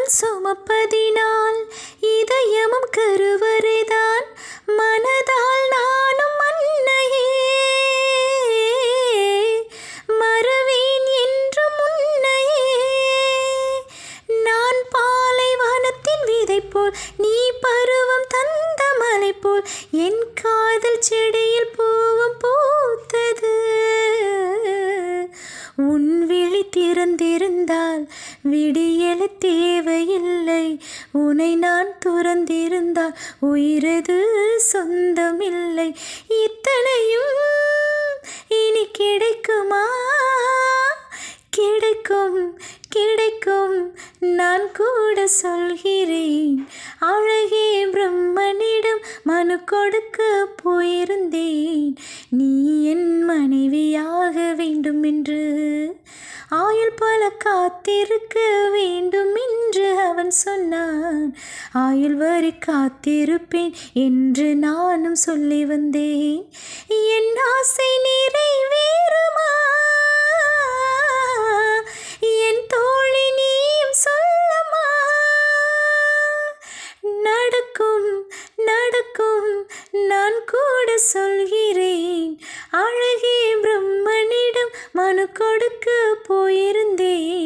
நான் சுமப்பதினால் இதயமும் கருவறைதான். மனதால் நானும் அன்னையே மறவேன் என்றும் உன்னையே. நான் பாலைவனத்தின் விதை போல், நீ பருவம் தந்த மலை போல், என் காதல் செடியில் பூவும் பூத்தது. உன் விழி திறந்திருந்தால் விடியல் தேவையில்லை. உன்னை நான் துறந்திருந்தால் உயிரது சொந்தமில்லை. இத்தனையும் இனி கிடைக்குமா? கிடைக்கும் கிடைக்கும், நான் கூட சொல்கிறேன். அழகே பிரம்மனிடம் மனு கொடுக்க போயிருந்தேன். நீ என் மனைவியாக வேண்டும் என்று, ஆயுள் பல காத்திருக்க வேண்டும் என்று அவன் சொன்னான். ஆயுள் வரை காத்திருப்பேன் என்று நானும் சொல்லி வந்தேன். என் ஆசை நிறைவேறுமா? என் தோழி நீயும் சொல்லமா? நடக்கும் நடக்கும், நான் கூட சொல்கிறேன். அழகே பிரம்மனிடம் மனு கொடுக்க போயிருந்தேன்.